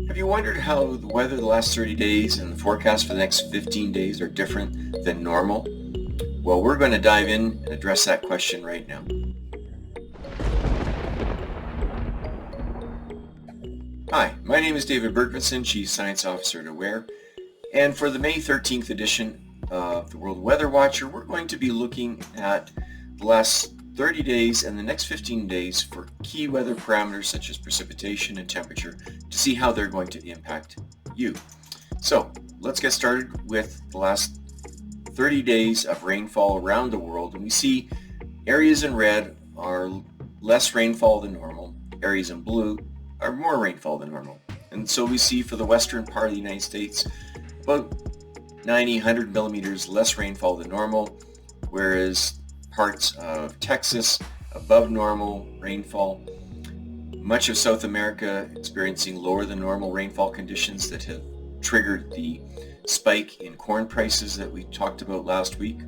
Have you wondered how the weather the last 30 days and the forecast for the next 15 days are different than normal? Well, we're going to dive in and address that question right now. Hi, my name is David Bergvinson, Chief Science Officer at WatchER, and for the May 13th edition of the World Weather Watcher, we're going to be looking at the last 30 days and the next 15 days for key weather parameters such as precipitation and temperature to see how they're going to impact you. So let's get started with the last 30 days of rainfall around the world, and we see areas in red are less rainfall than normal, areas in blue are more rainfall than normal. And so we see for the western part of the United States about 100 millimeters less rainfall than normal, whereas parts of Texas above normal rainfall. Much of South America experiencing lower than normal rainfall conditions that have triggered the spike in corn prices that we talked about last week.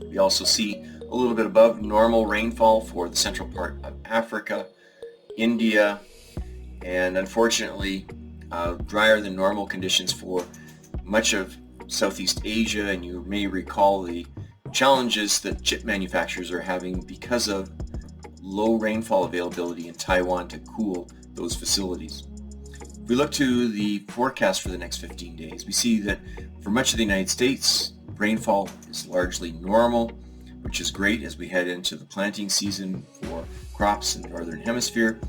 We also see a little bit above normal rainfall for the central part of Africa, India, and unfortunately drier than normal conditions for much of Southeast Asia. And you may recall the challenges that chip manufacturers are having because of low rainfall availability in Taiwan to cool those facilities. If we look to the forecast for the next 15 days, we see that for much of the United States, rainfall is largely normal, which is great as we head into the planting season for crops in the Northern Hemisphere.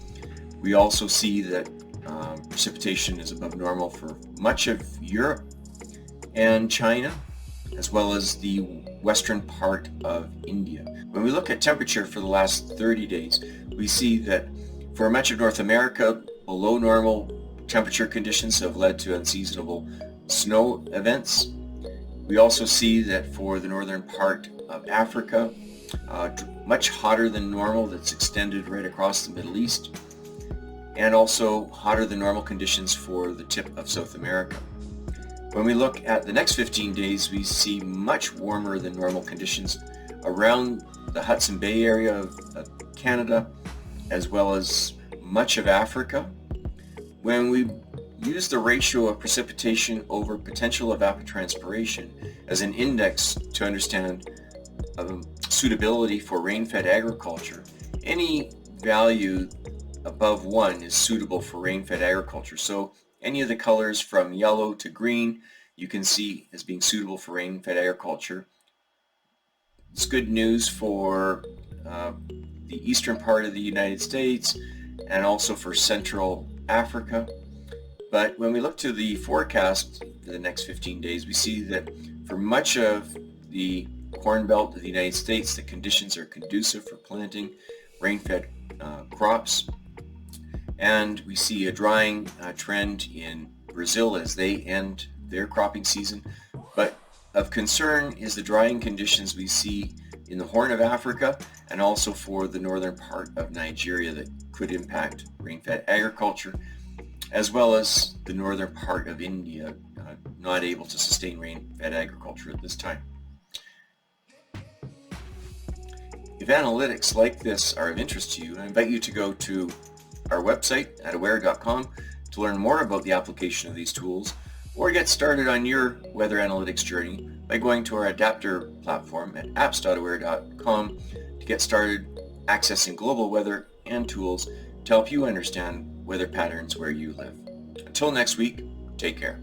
We also see that precipitation is above normal for much of Europe and China, as well as the western part of India. When we look at temperature for the last 30 days, we see that for much of North America, below normal temperature conditions have led to unseasonable snow events. We also see that for the northern part of Africa, much hotter than normal that's extended right across the Middle East, and also hotter than normal conditions for the tip of South America. When we look at the next 15 days, we see much warmer than normal conditions around the Hudson Bay area of Canada, as well as much of Africa. When we use the ratio of precipitation over potential evapotranspiration as an index to understand suitability for rain-fed agriculture, any value above 1 is suitable for rain-fed agriculture. So any of the colors from yellow to green you can see as being suitable for rain-fed agriculture. It's good news for the eastern part of the United States and also for Central Africa. But when we look to the forecast for the next 15 days, we see that for much of the Corn Belt of the United States, the conditions are conducive for planting rain-fed crops. And we see a drying trend in Brazil as they end their cropping season. But of concern is the drying conditions we see in the Horn of Africa and also for the northern part of Nigeria that could impact rain-fed agriculture, as well as the northern part of India not able to sustain rain-fed agriculture at this time. If analytics like this are of interest to you, I invite you to go to our website at WatchER.com to learn more about the application of these tools, or get started on your weather analytics journey by going to our adapter platform at apps.watcher.com to get started accessing global weather and tools to help you understand weather patterns where you live. Until next week, take care.